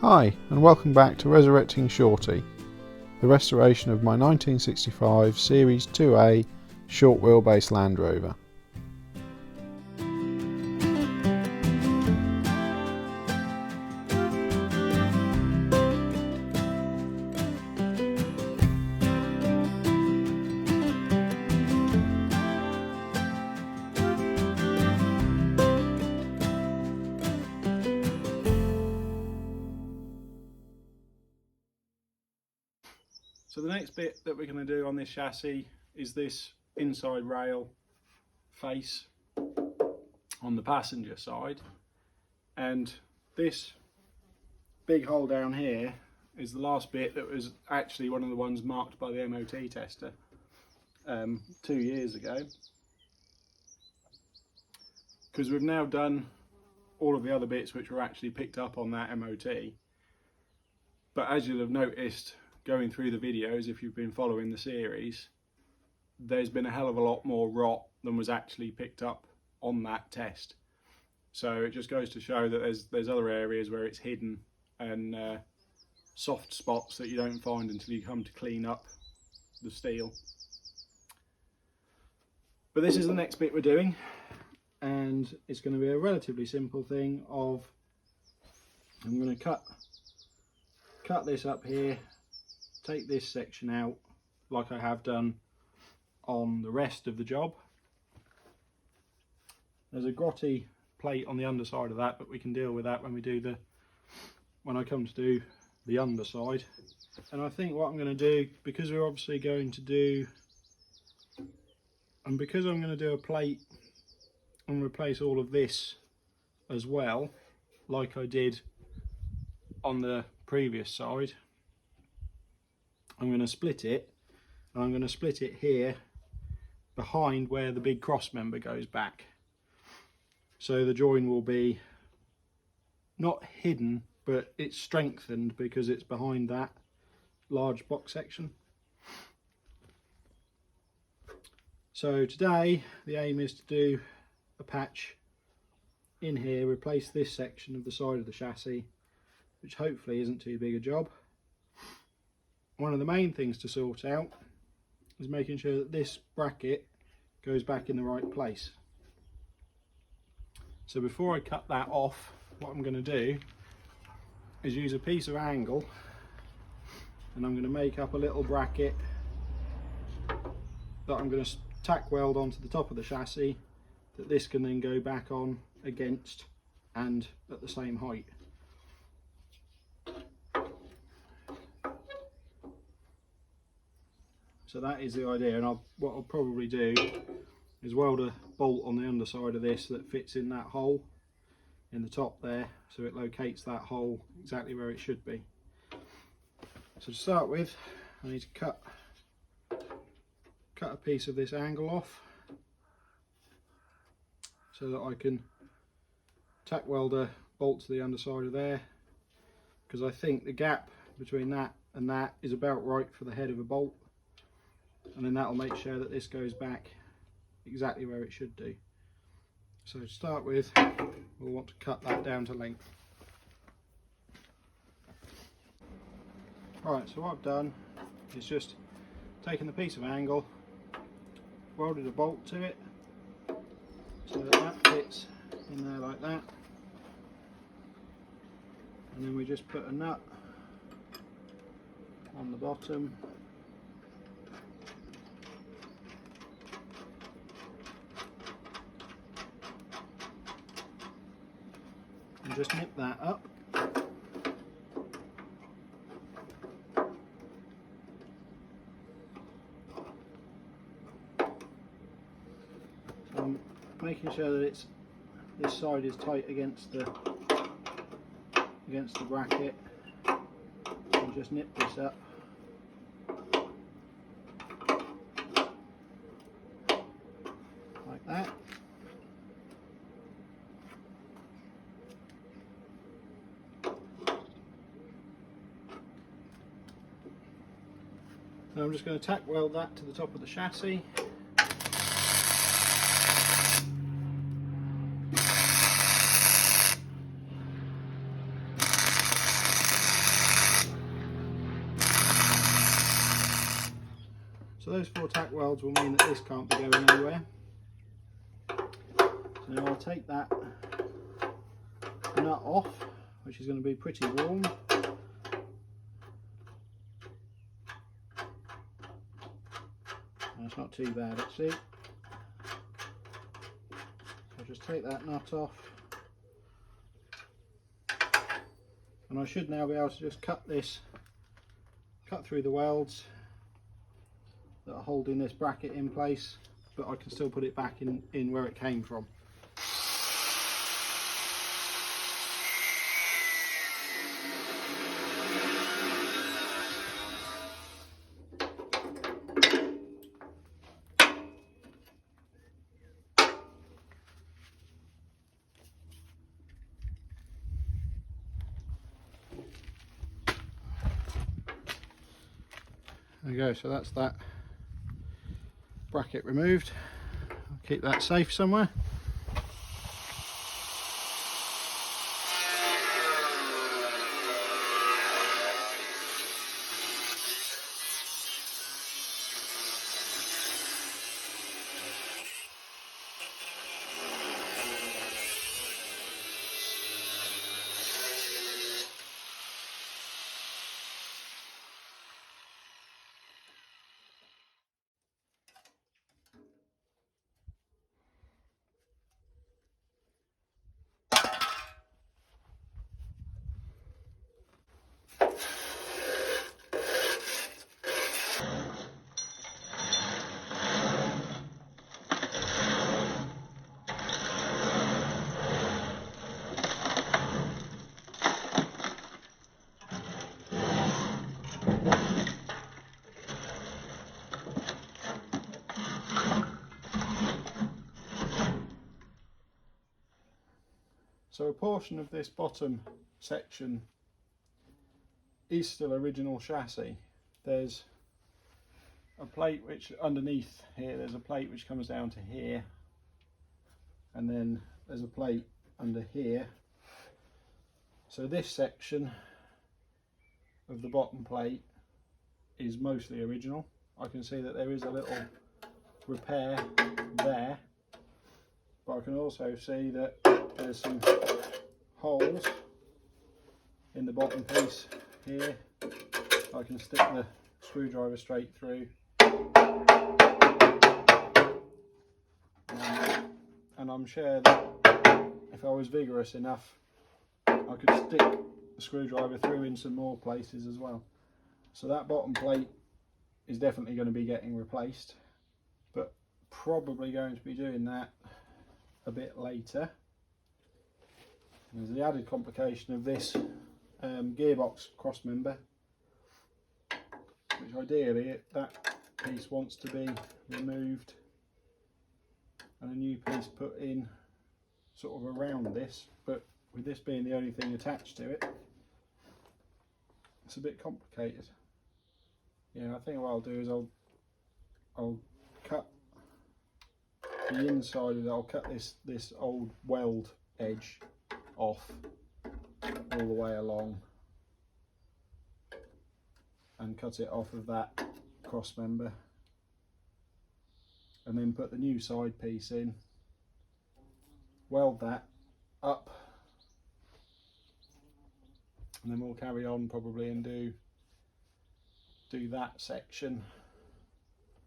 Hi, and welcome back to Resurrecting Shorty, the restoration of my 1965 Series IIA short wheelbase Land Rover. So the next bit that we're going to do on this chassis is this inside rail face on the passenger side, and this big hole down here is the last bit that was actually one of the ones marked by the MOT tester 2 years ago, because we've now done all of the other bits which were actually picked up on that MOT. But as you'll have noticed going through the videos, if you've been following the series, there's been a hell of a lot more rot than was actually picked up on that test. So it just goes to show that there's other areas where it's hidden and soft spots that you don't find until you come to clean up the steel. But this is the next bit we're doing, and it's going to be a relatively simple thing of, I'm going to cut this up here, take this section out like I have done on the rest of the job. There's a grotty plate on the underside of that, but we can deal with that when I come to do the underside. And I think what I'm going to do, because we're obviously going to do, and because I'm going to do a plate and replace all of this as well, like I did on the previous side, I'm going to split it, and I'm going to split it here behind where the big cross member goes back. So the join will be not hidden, but it's strengthened because it's behind that large box section. So today the aim is to do a patch in here, replace this section of the side of the chassis, which hopefully isn't too big a job. One of the main things to sort out is making sure that this bracket goes back in the right place. So before I cut that off, what I'm going to do is use a piece of angle, and I'm going to make up a little bracket that I'm going to tack weld onto the top of the chassis, that this can then go back on against and at the same height. So that is the idea, and what I'll probably do is weld a bolt on the underside of this that fits in that hole in the top there, so it locates that hole exactly where it should be. So to start with, I need to cut a piece of this angle off so that I can tack weld a bolt to the underside of there, because I think the gap between that and that is about right for the head of a bolt. And then that will make sure that this goes back exactly where it should do. So to start with, we'll want to cut that down to length. Right, so what I've done is just taken the piece of angle, welded a bolt to it so that that fits in there like that, and then we just put a nut on the bottom. And just nip that up. So I'm making sure that this side is tight against the bracket, and just nip this up. Like that. Now I'm just going to tack weld that to the top of the chassis. So those 4 tack welds will mean that this can't be going anywhere. So now I'll take that nut off, which is going to be pretty warm. That's not too bad actually. I'll just take that nut off, and I should now be able to just cut through the welds that are holding this bracket in place, but I can still put it back in where it came from. There we go, so that's that bracket removed. I'll keep that safe somewhere. So a portion of this bottom section is still original chassis. There's a plate which underneath here, there's a plate which comes down to here, and then there's a plate under here. So this section of the bottom plate is mostly original. I can see that there is a little repair there, but I can also see that there's some holes in the bottom piece here. I can stick the screwdriver straight through, and I'm sure that if I was vigorous enough I could stick the screwdriver through in some more places as well. So that bottom plate is definitely going to be getting replaced, but probably going to be doing that a bit later. There's the added complication of this gearbox cross member, which ideally that piece wants to be removed and a new piece put in sort of around this, but with this being the only thing attached to it, it's a bit complicated. Yeah, I think what I'll do is I'll cut the inside of it. I'll cut this old weld edge off all the way along and cut it off of that cross member, and then put the new side piece in, weld that up, and then we'll carry on probably and do that section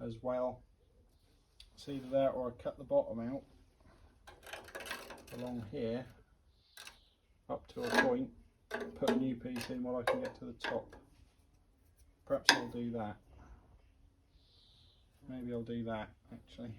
as well. It's either that or I cut the bottom out along here up to a point, put a new piece in while I can get to the top. Perhaps I'll do that. Maybe I'll do that actually.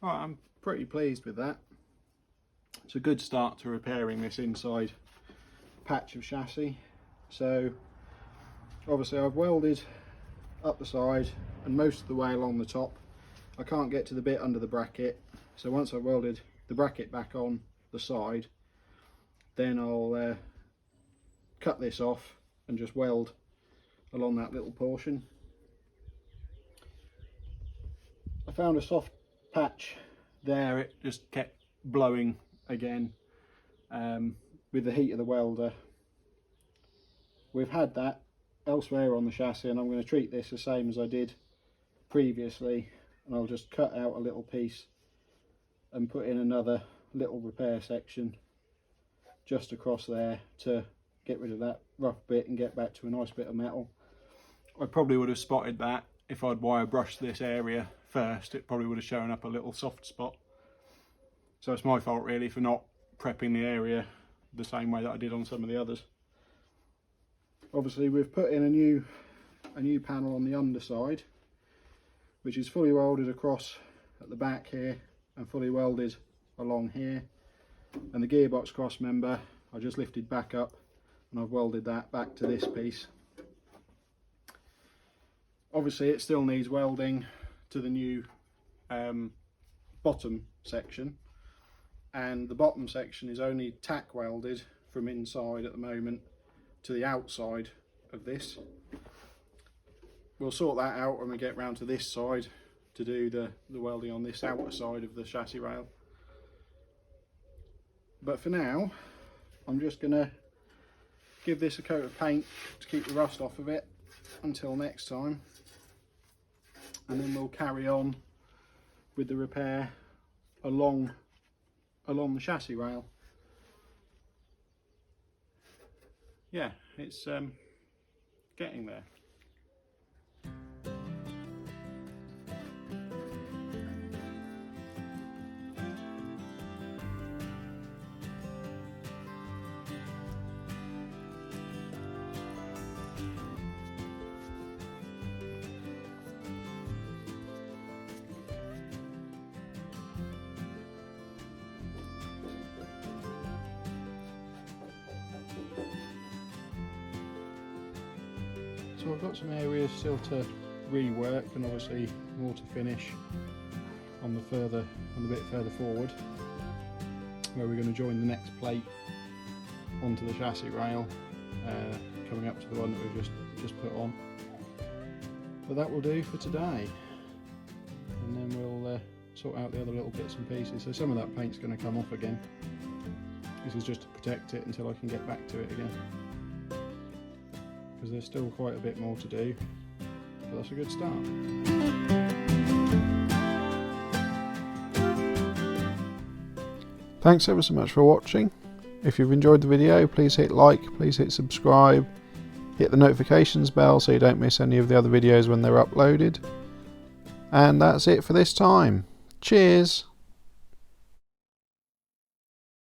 Right, I'm pretty pleased with that. It's a good start to repairing this inside patch of chassis. So obviously I've welded up the side and most of the way along the top. I can't get to the bit under the bracket, so once I've welded the bracket back on the side, then I'll cut this off and just weld along that little portion. I found a soft patch there, it just kept blowing again with the heat of the welder. We've had that elsewhere on the chassis, and I'm going to treat this the same as I did previously, and I'll just cut out a little piece and put in another little repair section just across there to get rid of that rough bit and get back to a nice bit of metal. I probably would have spotted that if I'd wire brushed this area first. It probably would have shown up a little soft spot. So it's my fault really for not prepping the area the same way that I did on some of the others. Obviously we've put in a new panel on the underside, which is fully welded across at the back here and fully welded along here, and the gearbox cross member I just lifted back up and I've welded that back to this piece. Obviously it still needs welding to the new bottom section, and the bottom section is only tack welded from inside at the moment to the outside of this. We'll sort that out when we get round to this side to do the welding on this outer side of the chassis rail. But for now I'm just going to give this a coat of paint to keep the rust off of it until next time, and then we'll carry on with the repair along the chassis rail. Yeah, it's getting there. So I've got some areas still to rework, and obviously more to finish on the bit further forward, where we're going to join the next plate onto the chassis rail, coming up to the one that we've just put on. But that will do for today, and then we'll sort out the other little bits and pieces. So some of that paint's going to come off again. This is just to protect it until I can get back to it again, because there's still quite a bit more to do, but that's a good start. Thanks ever so much for watching. If you've enjoyed the video, please hit like, please hit subscribe, hit the notifications bell so you don't miss any of the other videos when they're uploaded. And that's it for this time. Cheers!